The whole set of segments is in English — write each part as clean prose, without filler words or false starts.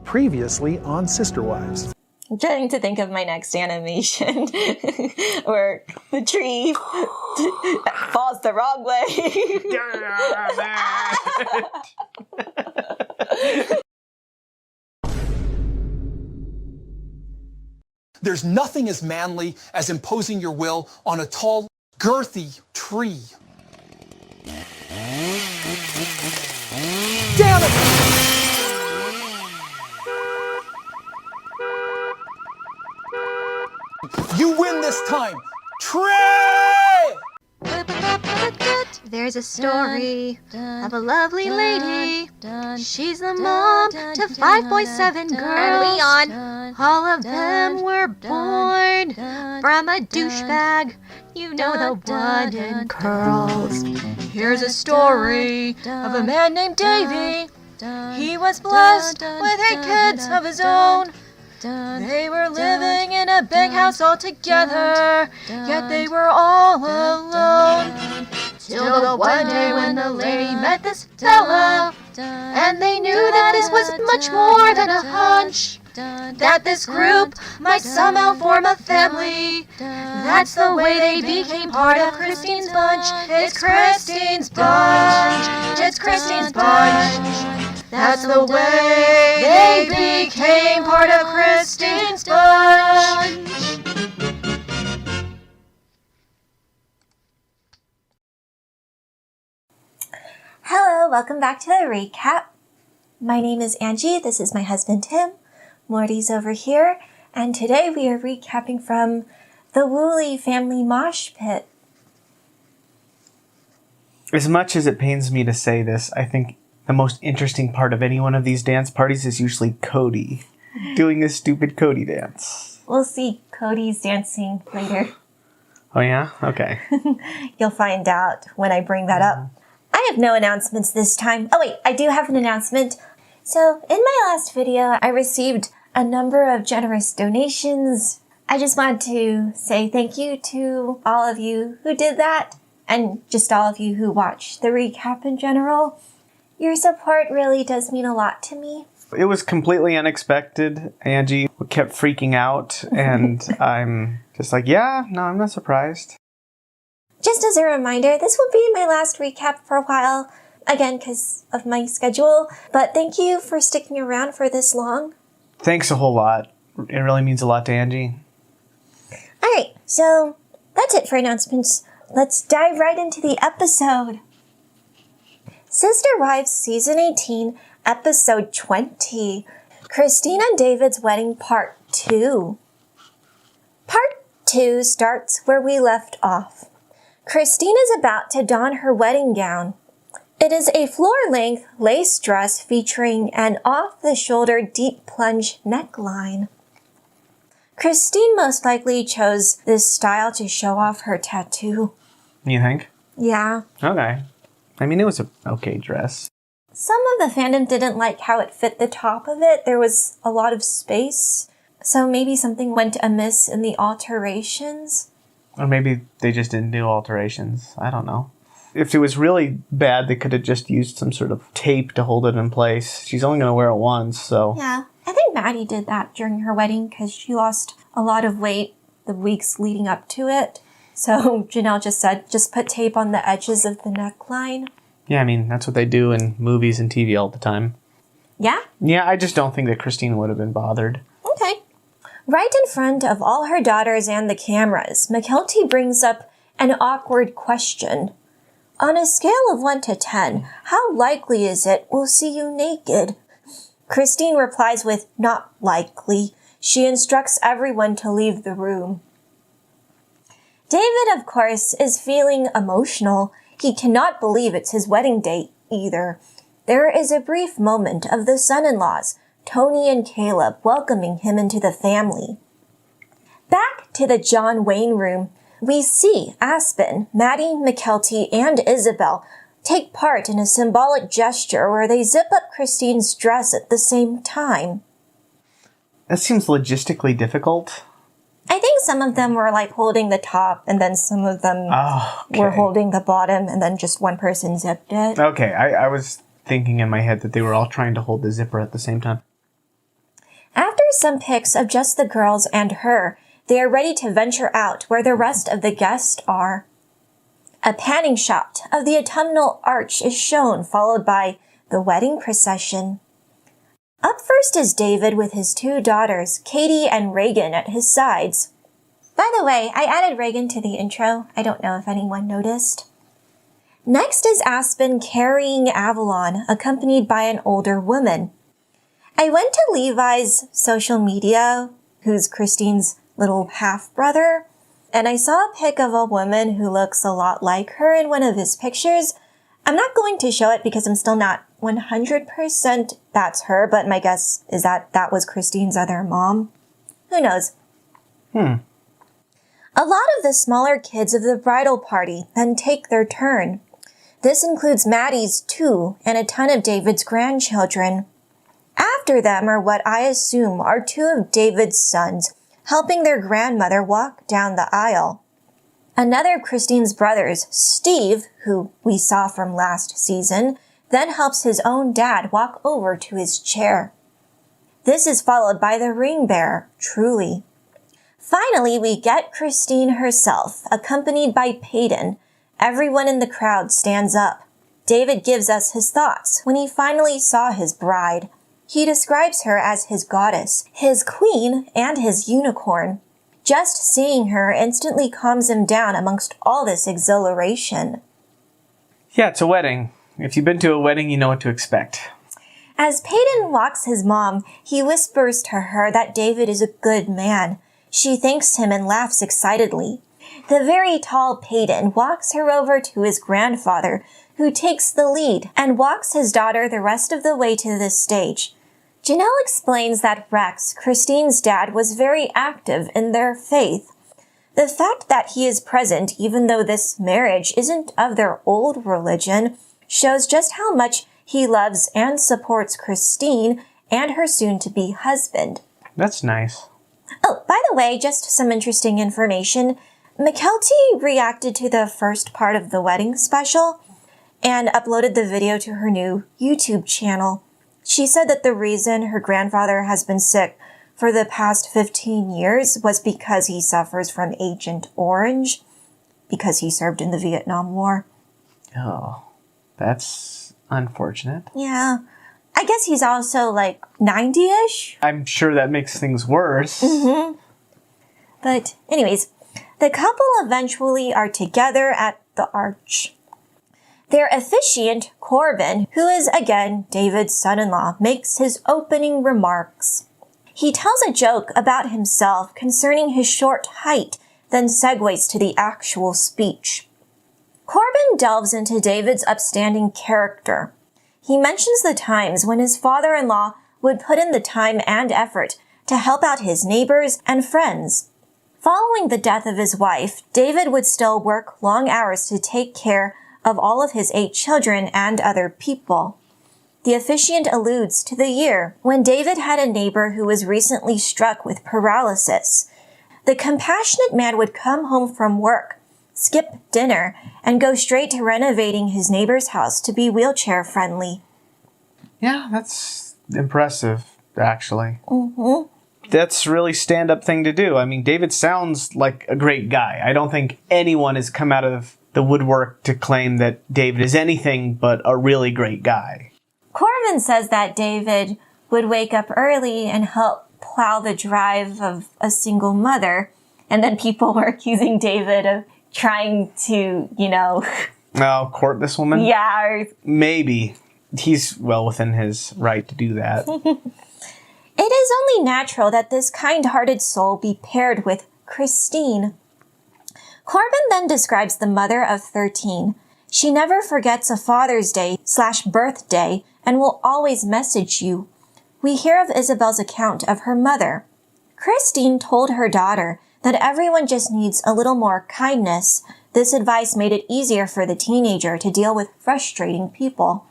Previously on Sister Wives. I'm trying to think of my next animation where the tree falls the wrong way. There's nothing as manly as imposing your will on a tall, girthy tree. Damn it! You win this time! Trey! There's a story of a lovely lady. She's the mom to 5 boys, 7 girls. And Leon. All of them were born from a douchebag. You know the one in curls. Here's a story of a man named Davy. He was blessed with 8 kids of his own. They were living in a big house all together, yet they were all alone. Till the one day when the lady met this fella, and they knew that this was much more than a hunch, that this group might somehow form a family. That's the way they became part of Christine's bunch. It's Christine's bunch. It's Christine's bunch. That's the way they became part of Christine's bunch. Hello, welcome back to the recap. My name is Angie, this is my husband Tim. Morty's over here, and today we are recapping from the Woolley family mosh pit. As much as it pains me to say this, I think the most interesting part of any one of these dance parties is usually Cody doing a stupid Cody dance. We'll see Cody's dancing later. Oh yeah? Okay. You'll find out when I bring that up. I have no announcements this time. Oh wait, I do have an announcement. So in my last video, I received a number of generous donations. I just want to say thank you to all of you who did that, and just all of you who watched the recap in general. Your support really does mean a lot to me. It was completely unexpected. Angie kept freaking out, and I'm just like, yeah, no, I'm not surprised. Just as a reminder, this will be my last recap for a while, again, because of my schedule. But thank you for sticking around for this long. Thanks a whole lot. It really means a lot to Angie. Alright, so that's it for announcements. Let's dive right into the episode. Sister Wives Season 18, Episode 20. Christine and David's Wedding Part 2. Part 2 starts where we left off. Christine is about to don her wedding gown. It is a floor-length lace dress featuring an off-the-shoulder deep plunge neckline. Christine most likely chose this style to show off her tattoo. You think? Yeah. Okay. I mean, it was an okay dress. Some of the fandom didn't like how it fit the top of it. There was a lot of space. So maybe something went amiss in the alterations. Or maybe they just didn't do alterations. I don't know. If it was really bad, they could have just used some sort of tape to hold it in place. She's only going to wear it once, so... Yeah, I think Maddie did that during her wedding because she lost a lot of weight the weeks leading up to it. So Janelle just said, just put tape on the edges of the neckline. Yeah, I mean, that's what they do in movies and TV all the time. Yeah? Yeah, I just don't think that Christine would have been bothered. Okay. Right in front of all her daughters and the cameras, McKelty brings up an awkward question. On a scale of 1 to 10, how likely is it we'll see you naked? Christine replies with, not likely. She instructs everyone to leave the room. David, of course, is feeling emotional. He cannot believe it's his wedding date either. There is a brief moment of the son-in-laws, Tony and Caleb, welcoming him into the family. Back to the John Wayne room, we see Aspen, Maddie, McKelty, and Isabel take part in a symbolic gesture where they zip up Christine's dress at the same time. That seems logistically difficult. I think some of them were like holding the top and then some of them were holding the bottom and then just one person zipped it. Okay, I was thinking in my head that they were all trying to hold the zipper at the same time. are some pics of just the girls and her. They are ready to venture out where the rest of the guests are. A panning shot of the autumnal arch is shown, followed by the wedding procession. Up first is David with his 2 daughters, Katie and Reagan, at his sides. By the way, I added Reagan to the intro. I don't know if anyone noticed. Next is Aspen carrying Avalon, accompanied by an older woman. I went to Levi's social media, who's Christine's little half-brother, and I saw a pic of a woman who looks a lot like her in one of his pictures. I'm not going to show it because I'm still not 100% that's her, but my guess is that that was Christine's other mom. Who knows? A lot of the smaller kids of the bridal party then take their turn. This includes Maddie's 2 and a ton of David's grandchildren. After them are what I assume are 2 of David's sons, helping their grandmother walk down the aisle. Another of Christine's brothers, Steve, who we saw from last season, then helps his own dad walk over to his chair. This is followed by the ring bearer, Truly. Finally, we get Christine herself, accompanied by Peyton. Everyone in the crowd stands up. David gives us his thoughts when he finally saw his bride. He describes her as his goddess, his queen, and his unicorn. Just seeing her instantly calms him down amongst all this exhilaration. Yeah, it's a wedding. If you've been to a wedding, you know what to expect. As Peyton walks his mom, he whispers to her that David is a good man. She thanks him and laughs excitedly. The very tall Peyton walks her over to his grandfather, who takes the lead and walks his daughter the rest of the way to the stage. Janelle explains that Rex, Christine's dad, was very active in their faith. The fact that he is present, even though this marriage isn't of their old religion, shows just how much he loves and supports Christine and her soon-to-be husband. That's nice. Oh, by the way, just some interesting information. McKelty reacted to the first part of the wedding special and uploaded the video to her new YouTube channel. She said that the reason her grandfather has been sick for the past 15 years was because he suffers from Agent Orange, because he served in the Vietnam War. Oh, that's unfortunate. Yeah. I guess he's also like 90-ish. I'm sure that makes things worse. But anyways, the couple eventually are together at the arch. Their officiant, Corbin, who is again David's son-in-law, makes his opening remarks. He tells a joke about himself concerning his short height, then segues to the actual speech. Corbin delves into David's upstanding character. He mentions the times when his father-in-law would put in the time and effort to help out his neighbors and friends. Following the death of his wife, David would still work long hours to take care of all of his 8 children and other people. The officiant alludes to the year when David had a neighbor who was recently struck with paralysis. The compassionate man would come home from work, skip dinner, and go straight to renovating his neighbor's house to be wheelchair-friendly. Yeah, that's impressive, actually. That's a really stand-up thing to do. I mean, David sounds like a great guy. I don't think anyone has come out of the woodwork to claim that David is anything but a really great guy. Corbin says that David would wake up early and help plow the drive of a single mother, and then people were accusing David of trying to, court this woman? Yeah. Or maybe. He's well within his right to do that. It is only natural that this kind-hearted soul be paired with Christine. Corbin then describes the mother of 13. She never forgets a Father's Day/birthday and will always message you. We hear of Isabel's account of her mother. Christine told her daughter that everyone just needs a little more kindness. This advice made it easier for the teenager to deal with frustrating people.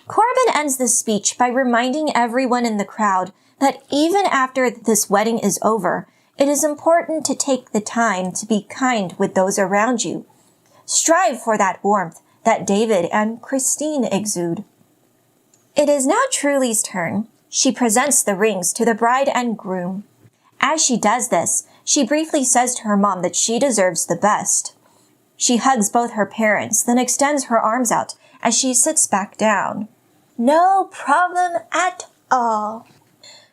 Corbin ends the speech by reminding everyone in the crowd that even after this wedding is over, it is important to take the time to be kind with those around you. Strive for that warmth that David and Christine exude. It is now Truly's turn. She presents the rings to the bride and groom. As she does this, she briefly says to her mom that she deserves the best. She hugs both her parents, then extends her arms out as she sits back down. No problem at all.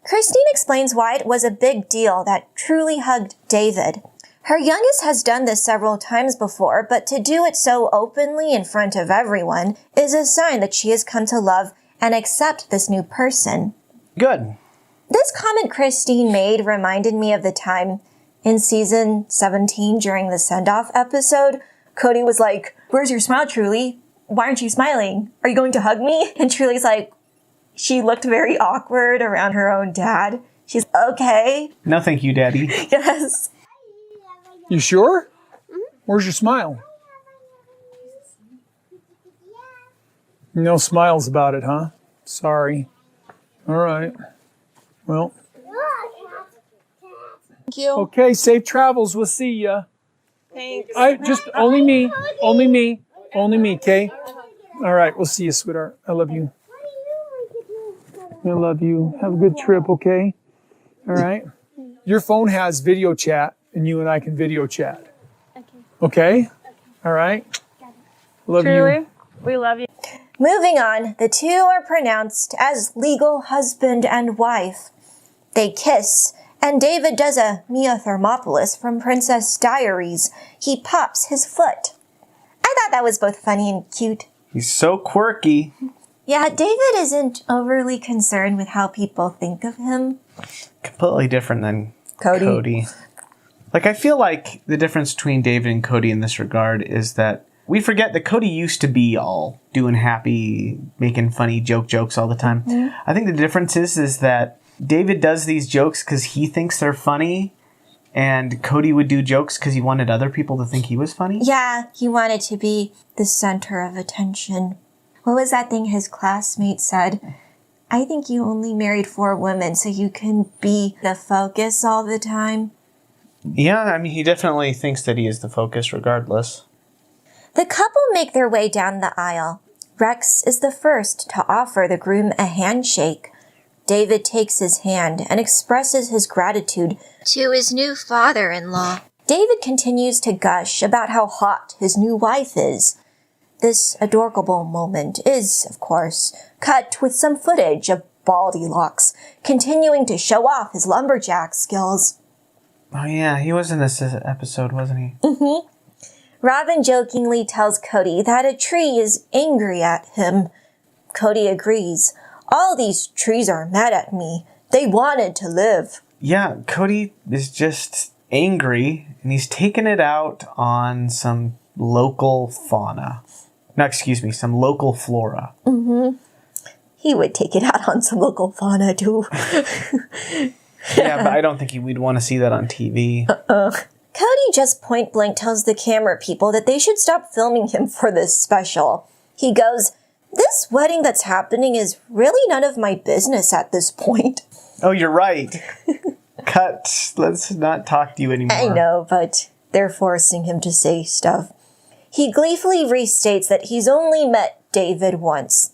Christine explains why it was a big deal that Truly hugged David. Her youngest has done this several times before, but to do it so openly in front of everyone is a sign that she has come to love and accept this new person. Good. This comment Christine made reminded me of the time in season 17 during the send-off episode. Cody was like, "Where's your smile, Truly? Why aren't you smiling? Are you going to hug me?" And Truly's like, she looked very awkward around her own dad. She's okay. No, thank you, Daddy. Yes. You sure? Where's your smile? No smiles about it, huh? Sorry. All right. Well. Thank you. Okay, safe travels. We'll see ya. Thanks. Only me, okay? All right, we'll see you, sweetheart. I love you. I love you. Have a good trip, okay? All right? Your phone has video chat, and you and I can video chat. Okay? All right? Love you. We love you. Moving on, the two are pronounced as legal husband and wife. They kiss, and David does a Mia Thermopolis from Princess Diaries. He pops his foot. I thought that was both funny and cute. He's so quirky. Yeah, David isn't overly concerned with how people think of him. Completely different than Cody. Cody. Like, I feel like the difference between David and Cody in this regard is that we forget that Cody used to be all doing happy, making funny jokes all the time. Mm-hmm. I think the difference is that David does these jokes because he thinks they're funny, and Cody would do jokes because he wanted other people to think he was funny. Yeah, he wanted to be the center of attention. What was that thing his classmate said? I think you only married 4 women so you can be the focus all the time. Yeah, I mean, he definitely thinks that he is the focus regardless. The couple make their way down the aisle. Rex is the first to offer the groom a handshake. David takes his hand and expresses his gratitude To his new father-in-law. David continues to gush about how hot his new wife is. This adorable moment is, of course, cut with some footage of Baldylocks continuing to show off his lumberjack skills. Oh yeah, he was in this episode, wasn't he? Mm-hmm. Robyn jokingly tells Cody that a tree is angry at him. Cody agrees. All these trees are mad at me. They wanted to live. Yeah, Cody is just angry, and he's taking it out on some local fauna. No, excuse me, some local flora. Mm-hmm. He would take it out on some local fauna, too. Yeah, but I don't think we'd want to see that on TV. Cody just point blank tells the camera people that they should stop filming him for this special. He goes, "This wedding that's happening is really none of my business at this point." Oh, you're right. Cut. Let's not talk to you anymore. I know, but they're forcing him to say stuff. He gleefully restates that he's only met David once.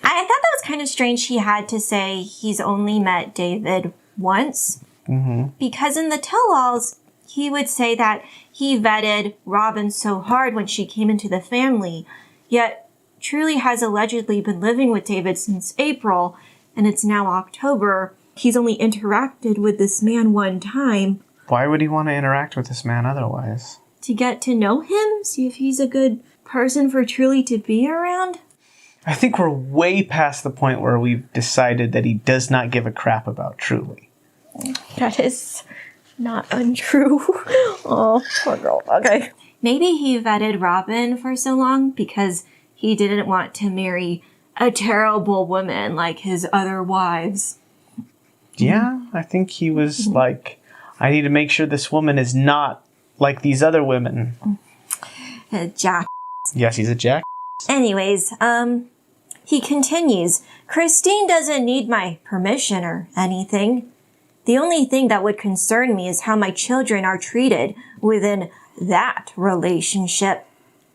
I thought that was kind of strange he had to say he's only met David once. Mm-hmm. Because in the tell-alls, he would say that he vetted Robyn so hard when she came into the family, yet Truly has allegedly been living with David since April, and it's now October. He's only interacted with this man one time. Why would he want to interact with this man otherwise? To get to know him? See if he's a good person for Truly to be around? I think we're way past the point where we've decided that he does not give a crap about Truly. That is not untrue. Oh, poor girl. Okay. Maybe he vetted Robyn for so long because he didn't want to marry a terrible woman like his other wives. Yeah, I think he was like, I need to make sure this woman is not like these other women. Jack. Yes, he's a jack. Anyways, he continues, Christine doesn't need my permission or anything. The only thing that would concern me is how my children are treated within that relationship.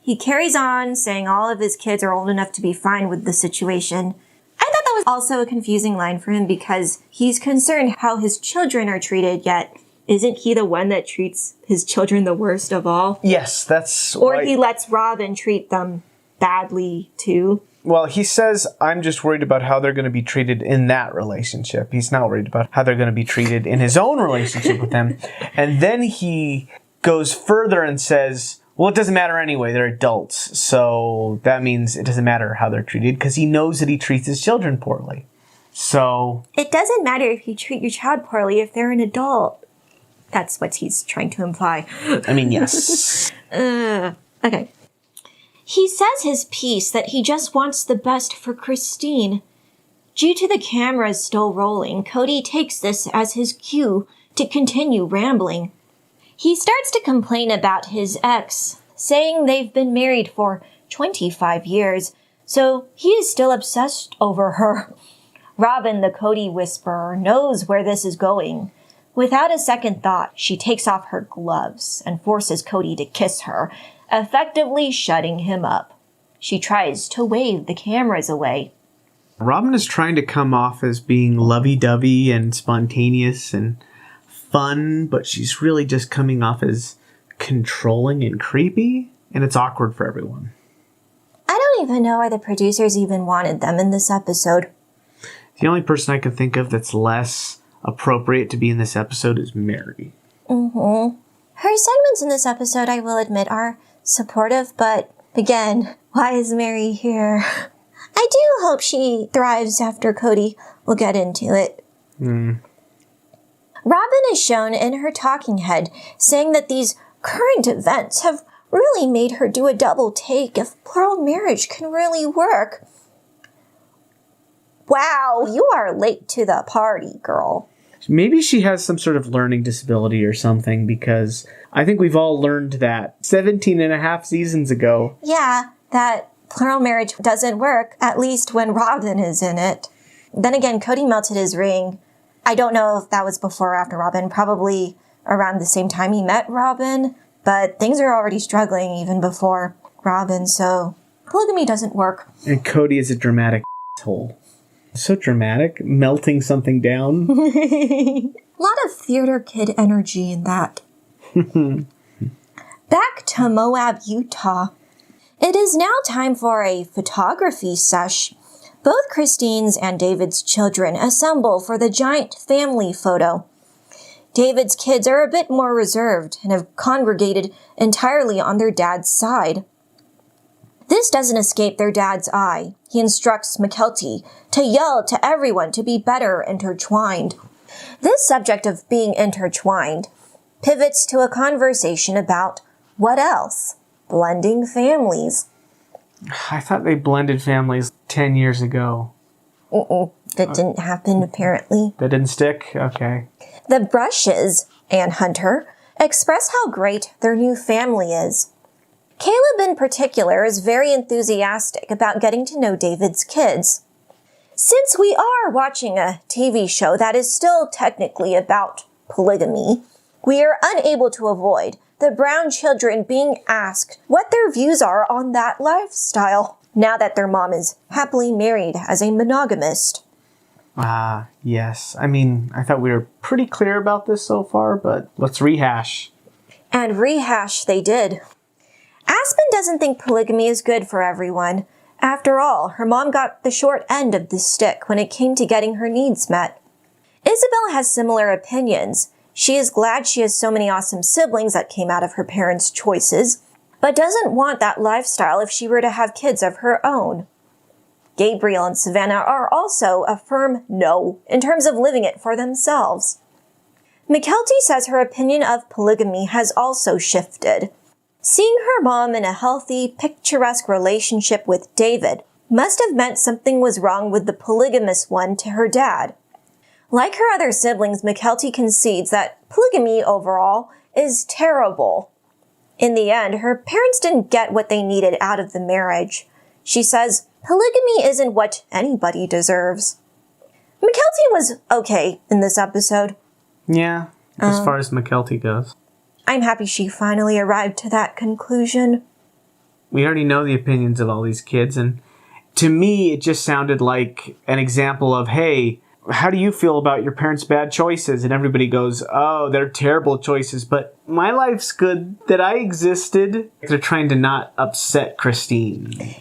He carries on saying all of his kids are old enough to be fine with the situation. I thought thought that was also a confusing line for him because he's concerned how his children are treated, yet isn't he the one that treats his children the worst of all? Yes, that's Or right. he lets Robyn treat them badly too. Well, he says, I'm just worried about how they're going to be treated in that relationship. He's not worried about how they're going to be treated in his own relationship with them. And then he goes further and says, well, it doesn't matter anyway. They're adults. So that means it doesn't matter how they're treated because he knows that he treats his children poorly. So It doesn't matter if you treat your child poorly if they're an adult. That's what he's trying to imply. I mean, yes. Okay. He says his piece that he just wants the best for Christine. Due to the cameras still rolling, Cody takes this as his cue to continue rambling. He starts to complain about his ex, saying they've been married for 25 years, so he is still obsessed over her. Robyn, the Cody whisperer, knows where this is going. Without a second thought, she takes off her gloves and forces Cody to kiss her, effectively shutting him up. She tries to wave the cameras away. Robyn is trying to come off as being lovey-dovey and spontaneous and fun, but she's really just coming off as controlling and creepy, and it's awkward for everyone. I don't even know why the producers even wanted them in this episode. The only person I can think of that's less appropriate to be in this episode is Mary. Her segments in this episode, I will admit, are supportive, but again, why is Mary here? I do hope she thrives after Cody. We'll get into it. Robyn is shown in her talking head saying that these current events have really made her do a double take if plural marriage can really work. Wow, you are late to the party, girl. Maybe she has some sort of learning disability or something, because I think we've all learned that 17 and a half seasons ago. Yeah, that plural marriage doesn't work, at least when Robyn is in it. Then again, Cody melted his ring. I don't know if that was before or after Robyn, probably around the same time he met Robyn, but things are already struggling even before Robyn, so polygamy doesn't work. And Cody is a dramatic asshole. So dramatic, melting something down. A lot of theater kid energy in that. Back to Moab, Utah. It is now time for a photography sesh. Both Christine's and David's children assemble for the giant family photo. David's kids are a bit more reserved and have congregated entirely on their dad's side. This doesn't escape their dad's eye. He instructs McKelty to yell to everyone to be better intertwined. This subject of being intertwined pivots to a conversation about what else? Blending families. I thought they blended families 10 years ago. That didn't happen, apparently. That didn't stick? Okay. The Brushes, and Hunter, express how great their new family is. Caleb in particular is very enthusiastic about getting to know David's kids. Since we are watching a TV show that is still technically about polygamy, we are unable to avoid the Brown children being asked what their views are on that lifestyle, now that their mom is happily married as a monogamist. Ah, yes. I mean, I thought we were pretty clear about this so far, but let's rehash. And rehash they did. Aspen doesn't think polygamy is good for everyone. After all, her mom got the short end of the stick when it came to getting her needs met. Isabel has similar opinions. She is glad she has so many awesome siblings that came out of her parents' choices, but doesn't want that lifestyle if she were to have kids of her own. Gabriel and Savannah are also a firm no in terms of living it for themselves. McKelty says her opinion of polygamy has also shifted. Seeing her mom in a healthy, picturesque relationship with David must have meant something was wrong with the polygamous one to her dad. Like her other siblings, McKelty concedes that polygamy overall is terrible. In the end, her parents didn't get what they needed out of the marriage. She says, polygamy isn't what anybody deserves. McKelty was okay in this episode. Yeah, as far as McKelty goes. I'm happy she finally arrived to that conclusion. We already know the opinions of all these kids, and To me, it just sounded like an example of, hey, how do you feel about your parents' bad choices? And everybody goes, oh, they're terrible choices, but my life's good that I existed. They're trying to not upset Christine.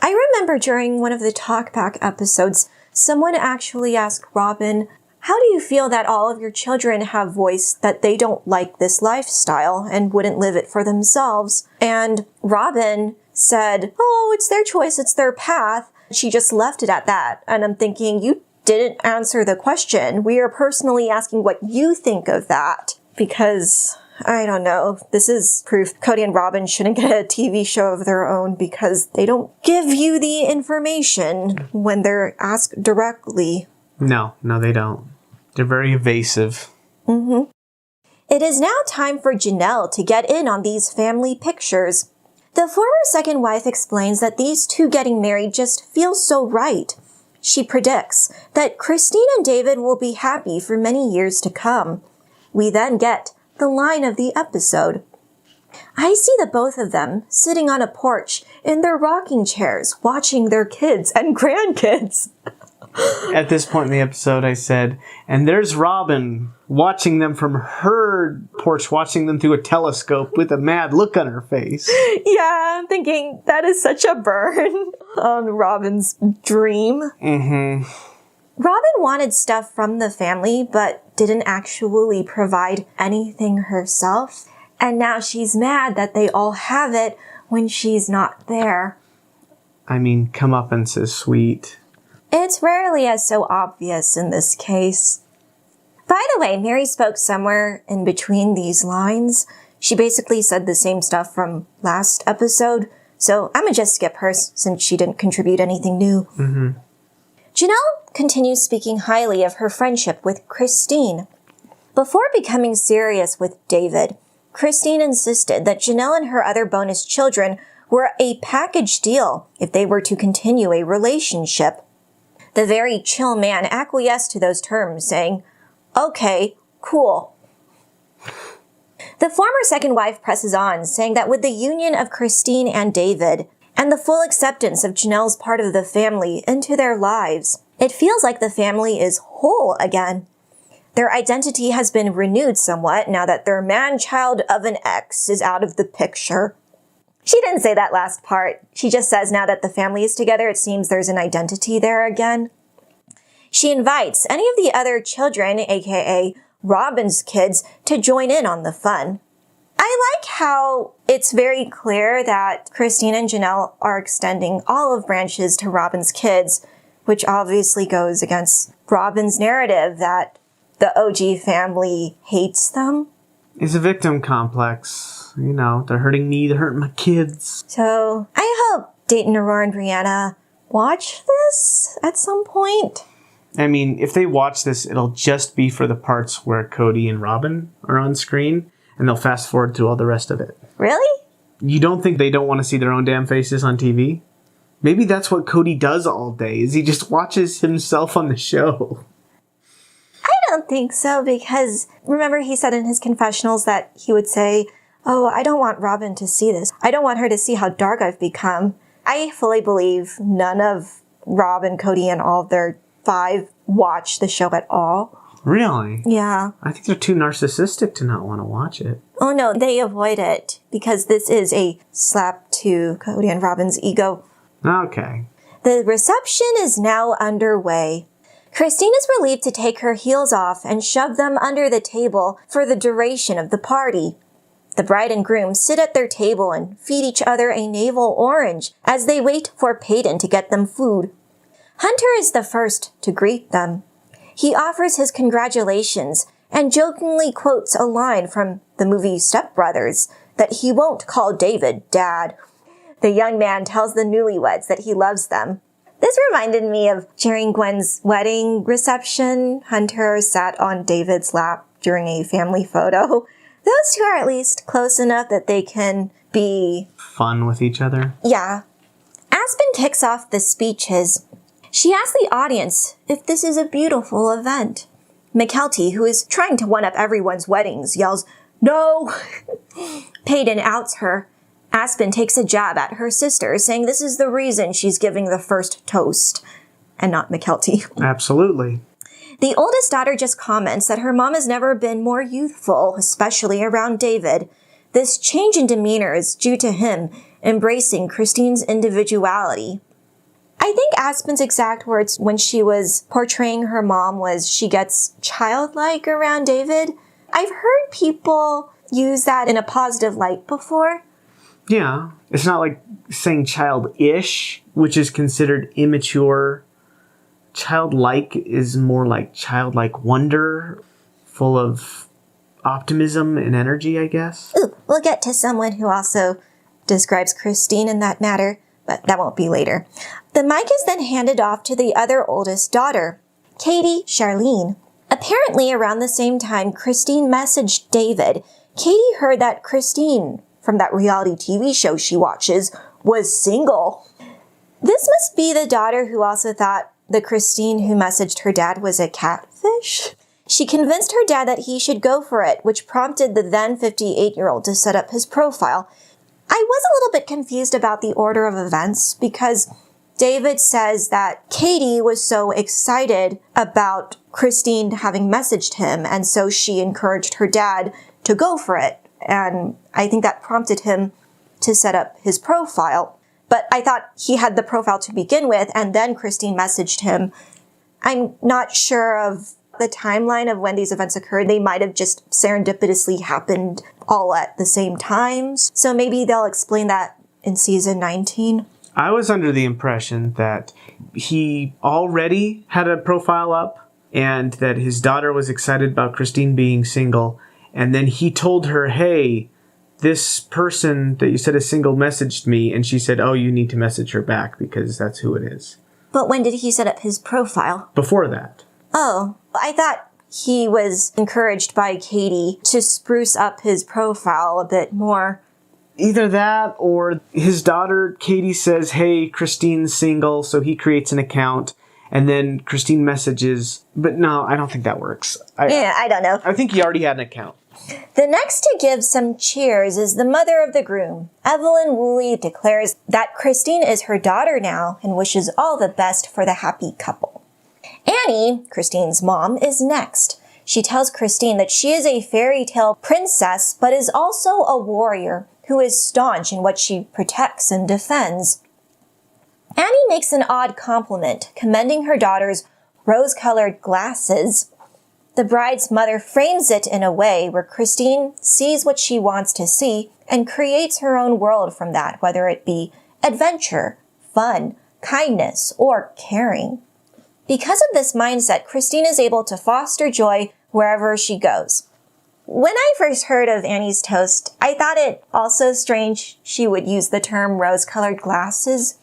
I remember during one of the talkback episodes, someone actually asked Robyn, how do you feel that all of your children have voiced that they don't like this lifestyle and wouldn't live it for themselves? And Robyn said, oh, it's their choice, it's their path. She just left it at that. And I'm thinking, you didn't answer the question. We are personally asking what you think of that. Because, I don't know, this is proof Cody and Robyn shouldn't get a TV show of their own because they don't give you the information when they're asked directly. No, they don't. They're very evasive. It is now time for Janelle to get in on these family pictures. The former second wife explains that these two getting married just feels so right. She predicts that Christine and David will be happy for many years to come. We then get the line of the episode. I see the both of them sitting on a porch in their rocking chairs, watching their kids and grandkids. At this point in the episode, I said, and there's Robyn watching them from her porch, watching them through a telescope with a mad look on her face. Yeah, I'm thinking that is such a burn on Robyn's dream. Robyn wanted stuff from the family, but didn't actually provide anything herself. And now she's mad that they all have it when she's not there. I mean, comeuppance is sweet. It's rarely as so obvious in this case. By the way, Mary spoke somewhere in between these lines. She basically said the same stuff from last episode, so I'm gonna just skip her since she didn't contribute anything new. Janelle continues speaking highly of her friendship with Christine. Before becoming serious with David, Christine insisted that Janelle and her other bonus children were a package deal if they were to continue a relationship. The very chill man acquiesced to those terms, saying, okay, cool. The former second wife presses on, saying that with the union of Christine and David, and the full acceptance of Janelle's part of the family into their lives, it feels like the family is whole again. Their identity has been renewed somewhat now that their man-child of an ex is out of the picture. She didn't say that last part. She just says now that the family is together, it seems there's an identity there again. She invites any of the other children, aka Robyn's kids, to join in on the fun. I like how it's very clear that Christine and Janelle are extending olive branches to Robyn's kids, which obviously goes against Robyn's narrative that the OG family hates them. It's a victim complex. You know, they're hurting me, they're hurting my kids. So I hope Dayton, Aurora, and Brianna watch this at some point. I mean, if they watch this, it'll just be for the parts where Cody and Robyn are on screen, and they'll fast forward to all the rest of it. Really? You don't think they don't want to see their own damn faces on TV? Maybe that's what Cody does all day, is he just watches himself on the show. I don't think so, because remember he said in his confessionals that he would say, oh, I don't want Robyn to see this. I don't want her to see how dark I've become. I fully believe none of Rob and Cody and all of their 5 watch the show at all. Really? Yeah. I think they're too narcissistic to not want to watch it. Oh no, they avoid it because this is a slap to Cody and Robyn's ego. Okay. The reception is now underway. Christine is relieved to take her heels off and shove them under the table for the duration of the party. The bride and groom sit at their table and feed each other a navel orange as they wait for Peyton to get them food. Hunter is the first to greet them. He offers his congratulations and jokingly quotes a line from the movie Step Brothers that he won't call David Dad. The young man tells the newlyweds that he loves them. This reminded me of during Gwen's wedding reception. Hunter sat on David's lap during a family photo. Those two are at least close enough that they can be fun with each other. Yeah. Aspen kicks off the speeches. She asks the audience if this is a beautiful event. McKelty, who is trying to one-up everyone's weddings, yells, "No!" Peyton outs her. Aspen takes a jab at her sister, saying this is the reason she's giving the first toast, and not McKelty. Absolutely. The oldest daughter just comments that her mom has never been more youthful, especially around David. This change in demeanor is due to him embracing Christine's individuality. I think Aspen's exact words when she was portraying her mom was she gets childlike around David. I've heard people use that in a positive light before. Yeah. It's not like saying childish, which is considered immature. Childlike is more like childlike wonder, full of optimism and energy, I guess. Ooh, we'll get to someone who also describes Christine in that matter, but that won't be later. The mic is then handed off to the other oldest daughter, Katie Charlene. Apparently, around the same time Christine messaged David, Katie heard that Christine, from that reality TV show she watches, was single. This must be the daughter who also thought the Christine who messaged her dad was a catfish. She convinced her dad that he should go for it, which prompted the then 58-year-old to set up his profile. I was a little bit confused about the order of events because David says that Katie was so excited about Christine having messaged him, and so she encouraged her dad to go for it. And I think that prompted him to set up his profile. But I thought he had the profile to begin with, and then Christine messaged him. I'm not sure of the timeline of when these events occurred. They might have just serendipitously happened all at the same time. So maybe they'll explain that in season 19. I was under the impression that he already had a profile up and that his daughter was excited about Christine being single. And then he told her, hey, this person that you said is single messaged me, and she said, oh, you need to message her back because that's who it is. But when did he set up his profile? Before that. Oh, I thought he was encouraged by Katie to spruce up his profile a bit more. Either that or his daughter, Katie, says, hey, Christine's single, so he creates an account, and then Christine messages. But no, I don't think that works. I don't know. I think he already had an account. The next to give some cheers is the mother of the groom. Evelyn Woolley declares that Christine is her daughter now and wishes all the best for the happy couple. Annie, Christine's mom, is next. She tells Christine that she is a fairy tale princess, but is also a warrior who is staunch in what she protects and defends. Annie makes an odd compliment, commending her daughter's rose-colored glasses. The bride's mother frames it in a way where Christine sees what she wants to see and creates her own world from that, whether it be adventure, fun, kindness, or caring. Because of this mindset, Christine is able to foster joy wherever she goes. When I first heard of Annie's toast, I thought it also strange she would use the term rose-colored glasses.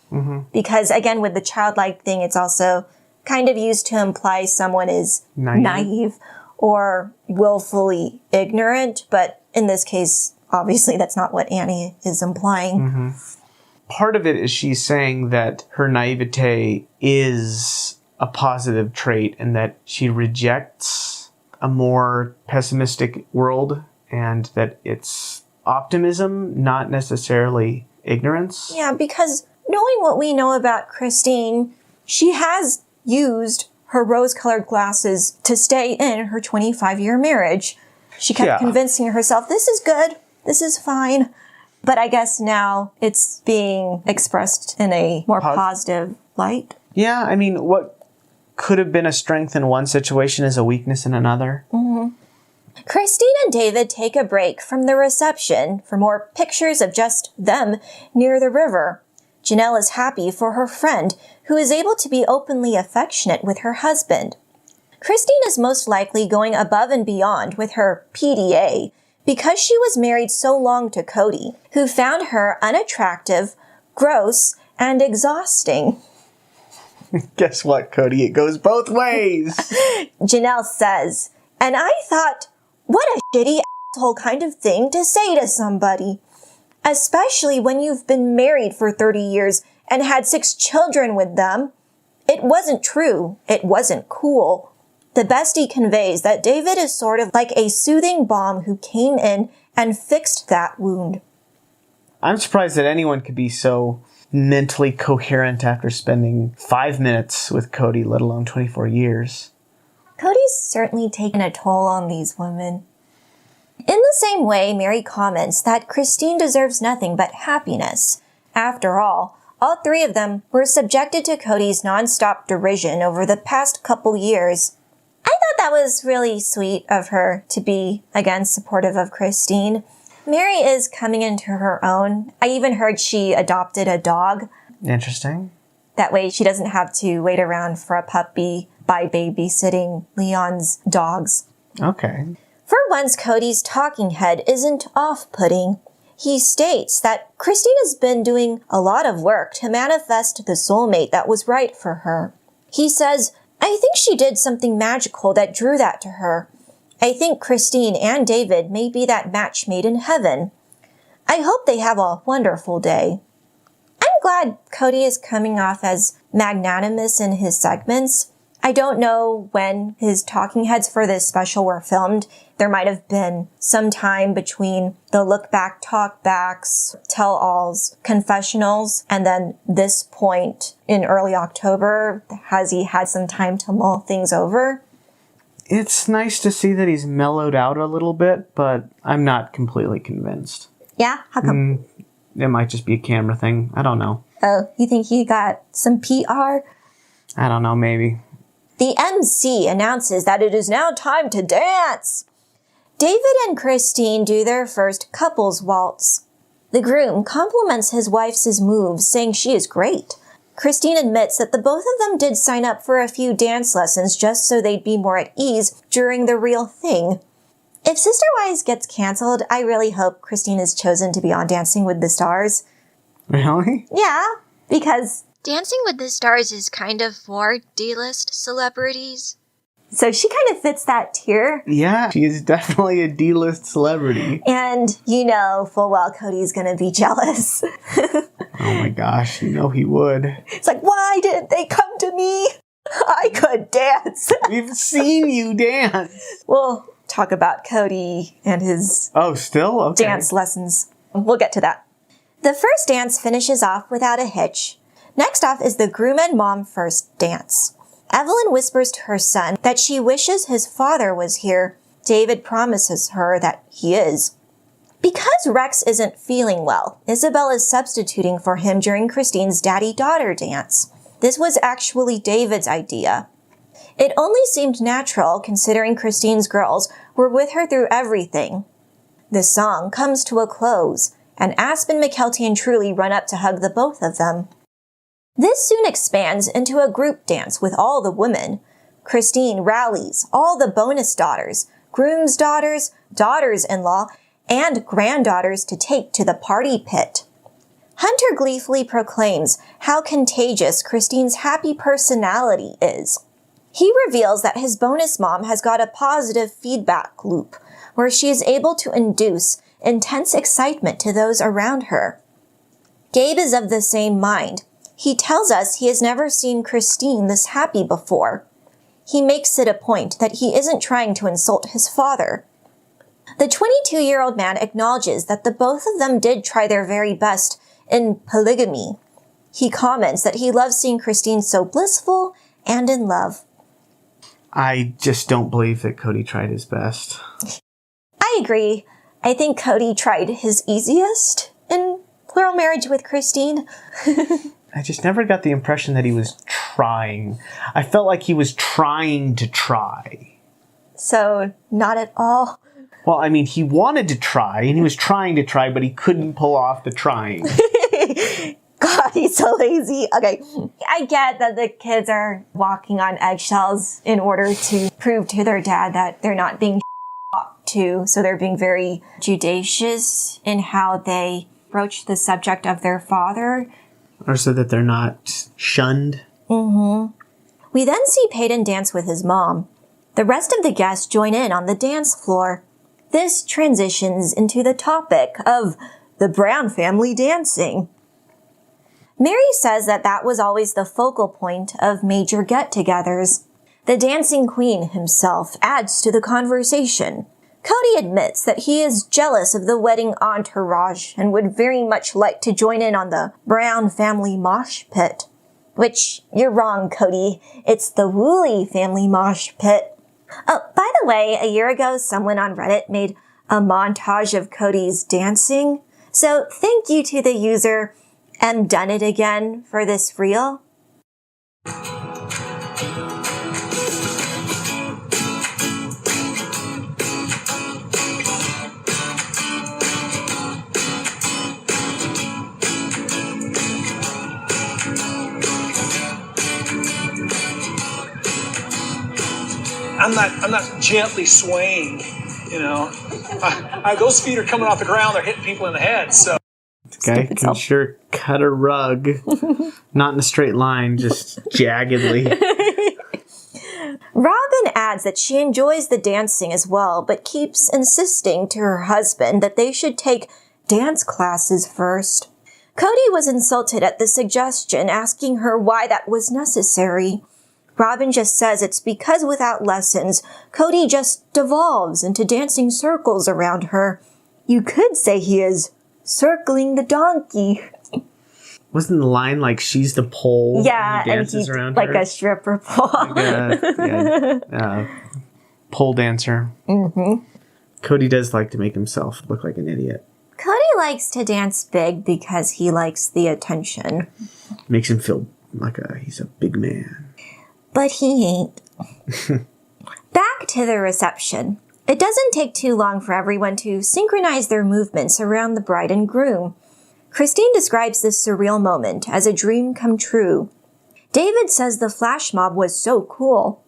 Because, again, with the childlike thing, it's also kind of used to imply someone is naive or willfully ignorant. But in this case, obviously, that's not what Annie is implying. Part of it is she's saying that her naivete is a positive trait and that she rejects a more pessimistic world and that it's optimism, not necessarily ignorance. Yeah, because knowing what we know about Christine, she has used her rose-colored glasses to stay in her 25-year marriage. She kept convincing herself, this is good, this is fine. But I guess now it's being expressed in a more positive light. Yeah, I mean, what could have been a strength in one situation is a weakness in another. Christine and David take a break from the reception for more pictures of just them near the river. Janelle is happy for her friend, who is able to be openly affectionate with her husband. Christine is most likely going above and beyond with her PDA because she was married so long to Cody, who found her unattractive, gross, and exhausting. Guess what, Cody? It goes both ways. Janelle says, and I thought, what a shitty asshole kind of thing to say to somebody. Especially when you've been married for 30 years and had 6 children with them. It wasn't true. It wasn't cool. The bestie conveys that David is sort of like a soothing balm who came in and fixed that wound. I'm surprised that anyone could be so mentally coherent after spending 5 minutes with Cody, let alone 24 years. Cody's certainly taken a toll on these women. In the same way, Mary comments that Christine deserves nothing but happiness. After all three of them were subjected to Cody's nonstop derision over the past couple years. I thought that was really sweet of her to be, again, supportive of Christine. Mary is coming into her own. I even heard she adopted a dog. Interesting. That way she doesn't have to wait around for a puppy by babysitting Leon's dogs. Okay. For once, Cody's talking head isn't off-putting. He states that Christine has been doing a lot of work to manifest the soulmate that was right for her. He says, I think she did something magical that drew that to her. I think Christine and David may be that match made in heaven. I hope they have a wonderful day. I'm glad Cody is coming off as magnanimous in his segments. I don't know when his talking heads for this special were filmed. There might have been some time between the look back, talk backs, tell alls, confessionals, and then this point in early October. Has he had some time to mull things over? It's nice to see that he's mellowed out a little bit, but I'm not completely convinced. Yeah? How come? It might just be a camera thing. I don't know. Oh, you think he got some PR? I don't know, maybe. The MC announces that it is now time to dance. David and Christine do their first couples waltz. The groom compliments his wife's moves, saying she is great. Christine admits that the both of them did sign up for a few dance lessons just so they'd be more at ease during the real thing. If Sister Wives gets canceled, I really hope Christine is chosen to be on Dancing with the Stars. Really? Yeah, because... Dancing with the Stars is kind of for D-list celebrities. So she kind of fits that tier. Yeah, she is definitely a D-list celebrity. And you know full well Cody's gonna be jealous. Oh my gosh, you know he would. It's like, why didn't they come to me? I could dance. We've seen you dance. We'll talk about Cody and his still? Okay. dance lessons. We'll get to that. The first dance finishes off without a hitch. Next off is the groom and mom first dance. Evelyn whispers to her son that she wishes his father was here. David promises her that he is. Because Rex isn't feeling well, Isabel is substituting for him during Christine's daddy-daughter dance. This was actually David's idea. It only seemed natural considering Christine's girls were with her through everything. The song comes to a close, and Aspen, McKelty, and Truly run up to hug the both of them. This soon expands into a group dance with all the women. Christine rallies all the bonus daughters, groom's daughters, daughters-in-law, and granddaughters to take to the party pit. Hunter gleefully proclaims how contagious Christine's happy personality is. He reveals that his bonus mom has got a positive feedback loop where she is able to induce intense excitement to those around her. Gabe is of the same mind. He tells us he has never seen Christine this happy before. He makes it a point that he isn't trying to insult his father. The 22-year-old man acknowledges that the both of them did try their very best in polygamy. He comments that he loves seeing Christine so blissful and in love. I just don't believe that Cody tried his best. I agree. I think Cody tried his easiest in plural marriage with Christine. I just never got the impression that he was trying. I felt like he was trying to try. So, not at all. Well, I mean, he wanted to try, and he was trying to try, but he couldn't pull off the trying. God, he's so lazy. Okay, I get that the kids are walking on eggshells in order to prove to their dad that they're not being to, so they're being very judicious in how they broach the subject of their father. Or so that they're not shunned. We then see Peyton dance with his mom. The rest of the guests join in on the dance floor. This transitions into the topic of the Brown family dancing. Mary says that was always the focal point of major get-togethers. The dancing queen himself adds to the conversation. Cody admits that he is jealous of the wedding entourage and would very much like to join in on the Brown family mosh pit. Which, you're wrong, Cody. It's the Woolley family mosh pit. Oh, by the way, a year ago, someone on Reddit made a montage of Cody's dancing. So thank you to the user Done It Again for this reel. I'm not gently swaying, you know. Those feet are coming off the ground. They're hitting people in the head. So, guy can sure cut a rug, not in a straight line, just jaggedly. Robyn adds that she enjoys the dancing as well, but keeps insisting to her husband that they should take dance classes first. Cody was insulted at the suggestion, asking her why that was necessary. Robyn just says it's because without lessons, Cody just devolves into dancing circles around her. You could say he is circling the donkey. Wasn't the line like she's the pole? Yeah, and he dances he's around like her? a stripper pole. Pole dancer. Mm-hmm. Cody does like to make himself look like an idiot. Cody likes to dance big because he likes the attention. Makes him feel like he's a big man. But he ain't. Back to the reception. It doesn't take too long for everyone to synchronize their movements around the bride and groom. Christine describes this surreal moment as a dream come true. David says the flash mob was so cool.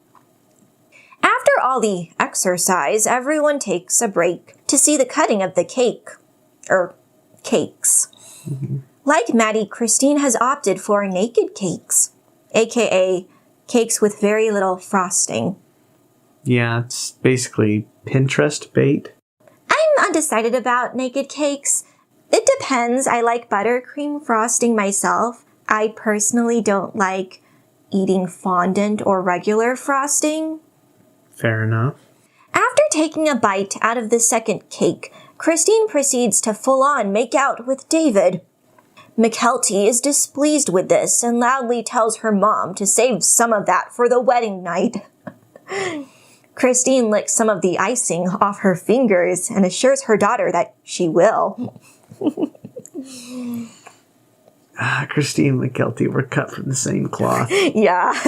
After all the exercise, everyone takes a break to see the cutting of the cake. Cakes. Mm-hmm. Like Maddie, Christine has opted for naked cakes, aka cakes with very little frosting. Yeah, it's basically Pinterest bait. I'm undecided about naked cakes. It depends. I like buttercream frosting myself. I personally don't like eating fondant or regular frosting. Fair enough. After taking a bite out of the second cake, Christine proceeds to full-on make out with David. McKelty is displeased with this and loudly tells her mom to save some of that for the wedding night. Christine licks some of the icing off her fingers and assures her daughter that she will. Christine McKelty were cut from the same cloth. Yeah.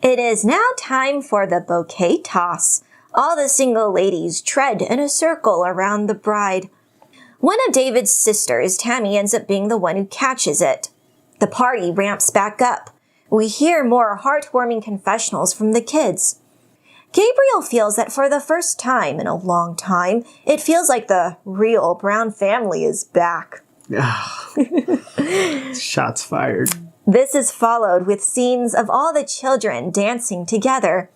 It is now time for the bouquet toss. All the single ladies tread in a circle around the bride. One of David's sisters, Tammy, ends up being the one who catches it. The party ramps back up. We hear more heartwarming confessionals from the kids. Gabriel feels that for the first time in a long time, it feels like the real Brown family is back. Shots fired. This is followed with scenes of all the children dancing together.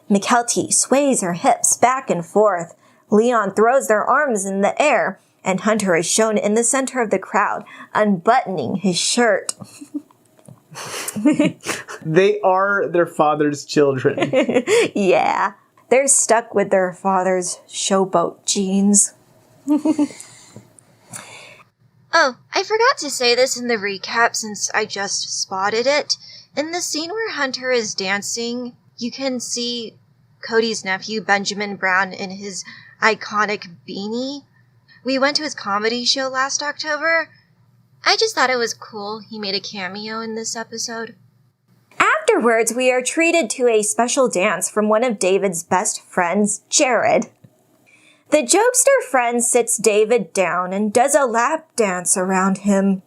McKelty sways her hips back and forth. Leon throws their arms in the air, and Hunter is shown in the center of the crowd, unbuttoning his shirt. They are their father's children. Yeah, they're stuck with their father's showboat genes. Oh, I forgot to say this in the recap since I just spotted it. In the scene where Hunter is dancing, you can see Cody's nephew, Benjamin Brown, in his iconic beanie. We went to his comedy show last October. I just thought it was cool he made a cameo in this episode. Afterwards, we are treated to a special dance from one of David's best friends, Jared. The jokester friend sits David down and does a lap dance around him.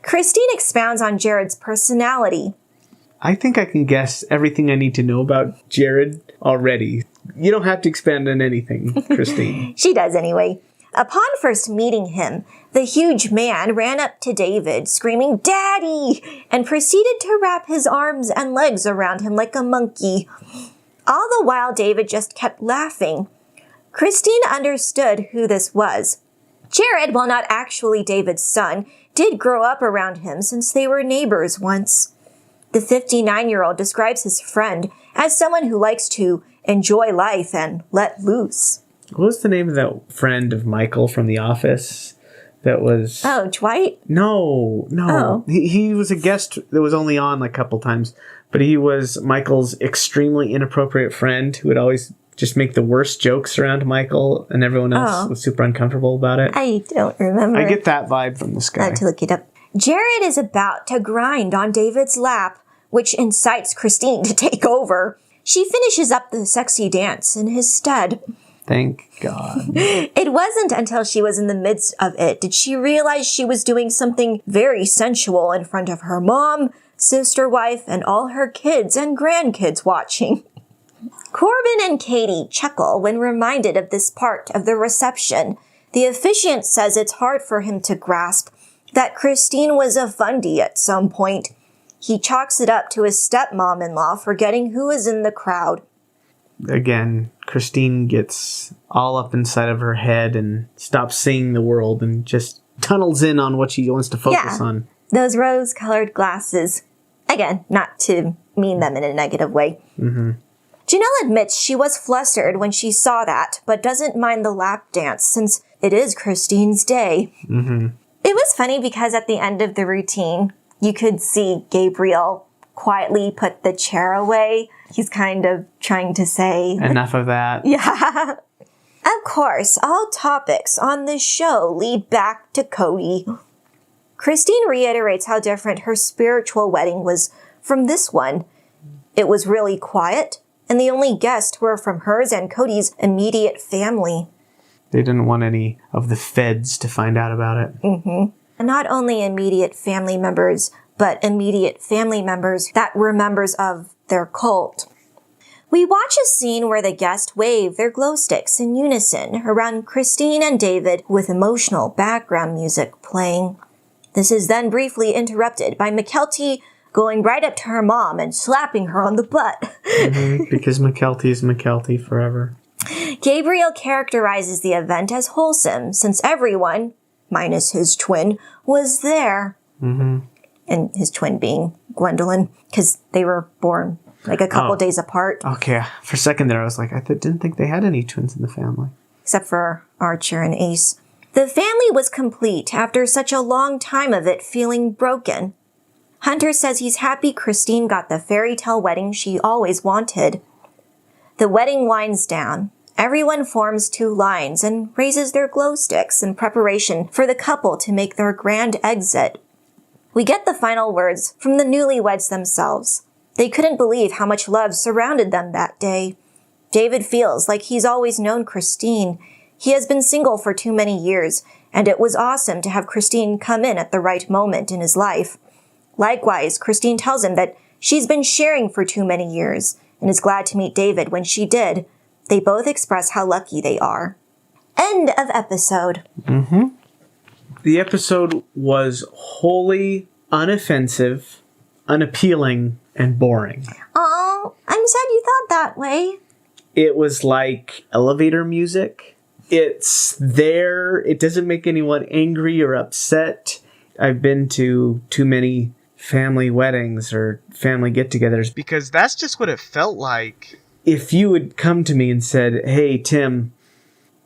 Christine expounds on Jared's personality. I think I can guess everything I need to know about Jared already. You don't have to expand on anything, Christine. She does anyway. Upon first meeting him, the huge man ran up to David, screaming, "Daddy!" and proceeded to wrap his arms and legs around him like a monkey. All the while, David just kept laughing. Christine understood who this was. Jared, while not actually David's son, did grow up around him since they were neighbors once. The 59-year-old describes his friend as someone who likes to enjoy life and let loose. What was the name of that friend of Michael from The Office? That was... Oh, Dwight? No. Oh. He was a guest that was only on like a couple times, but he was Michael's extremely inappropriate friend who would always just make the worst jokes around Michael, and everyone else was super uncomfortable about it. I don't remember. I get that vibe from this guy. I have to look it up. Jared is about to grind on David's lap, which incites Christine to take over. She finishes up the sexy dance in his stead. Thank God. It wasn't until she was in the midst of it did she realize she was doing something very sensual in front of her mom, sister wife, and all her kids and grandkids watching. Corbin and Katie chuckle when reminded of this part of the reception. The officiant says it's hard for him to grasp that Christine was a fundy at some point. He chalks it up to his stepmom-in-law forgetting who was in the crowd. Again, Christine gets all up inside of her head and stops seeing the world and just tunnels in on what she wants to focus on. Those rose-colored glasses. Again, not to mean them in a negative way. Mm-hmm. Janelle admits she was flustered when she saw that, but doesn't mind the lap dance since it is Christine's day. Mm-hmm. It was funny because at the end of the routine, you could see Gabriel quietly put the chair away. He's kind of trying to say... Enough of that. Yeah. Of course, all topics on this show lead back to Cody. Christine reiterates how different her spiritual wedding was from this one. It was really quiet, and the only guests were from hers and Cody's immediate family. They didn't want any of the feds to find out about it. Mm-hmm. Not only immediate family members, but immediate family members that were members of their cult. We watch a scene where the guests wave their glow sticks in unison around Christine and David with emotional background music playing. This is then briefly interrupted by McKelty going right up to her mom and slapping her on the butt. Because McKelty is McKelty forever. Gabriel characterizes the event as wholesome since everyone, minus his twin, was there. Mm-hmm. And his twin being Gwendolyn, because they were born like a couple days apart. Okay, for a second there I was like, I didn't think they had any twins in the family. Except for Archer and Ace. The family was complete after such a long time of it feeling broken. Hunter says he's happy Christine got the fairy tale wedding she always wanted. The wedding winds down. Everyone forms two lines and raises their glow sticks in preparation for the couple to make their grand exit. We get the final words from the newlyweds themselves. They couldn't believe how much love surrounded them that day. David feels like he's always known Christine. He has been single for too many years, and it was awesome to have Christine come in at the right moment in his life. Likewise, Christine tells him that she's been sharing for too many years and is glad to meet David when she did. They both express how lucky they are. End of episode. Mm-hmm. The episode was wholly unoffensive, unappealing, and boring. Oh, I'm sad you thought that way. It was like elevator music. It's there. It doesn't make anyone angry or upset. I've been to too many family weddings or family get-togethers because that's just what it felt like. If you had come to me and said, hey, Tim,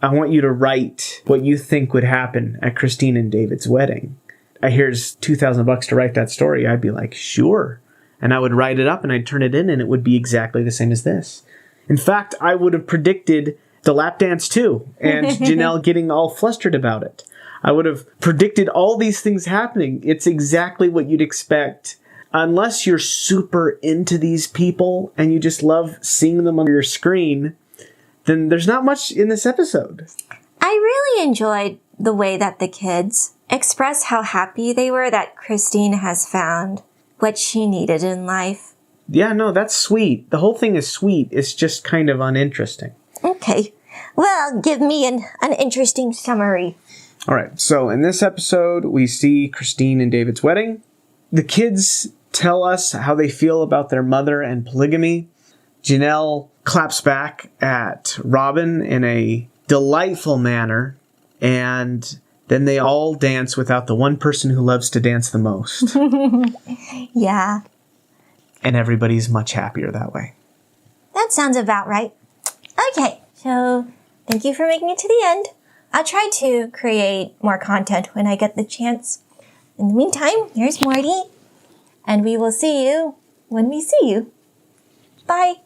I want you to write what you think would happen at Christine and David's wedding. Here's $2,000 to write that story. I'd be like, sure. And I would write it up and I'd turn it in and it would be exactly the same as this. In fact, I would have predicted the lap dance too and Janelle getting all flustered about it. I would have predicted all these things happening. It's exactly what you'd expect. Unless you're super into these people and you just love seeing them on your screen, then there's not much in this episode. I really enjoyed the way that the kids express how happy they were that Christine has found what she needed in life. Yeah, no, that's sweet. The whole thing is sweet. It's just kind of uninteresting. Okay. Well, give me an interesting summary. All right. So in this episode, we see Christine and David's wedding. The kids tell us how they feel about their mother and polygamy. Janelle claps back at Robyn in a delightful manner. And then they all dance without the one person who loves to dance the most. Yeah. And everybody's much happier that way. That sounds about right. Okay, so Thank you for making it to the end. I'll try to create more content when I get the chance. In the meantime, here's Morty, and we will see you when we see you. Bye.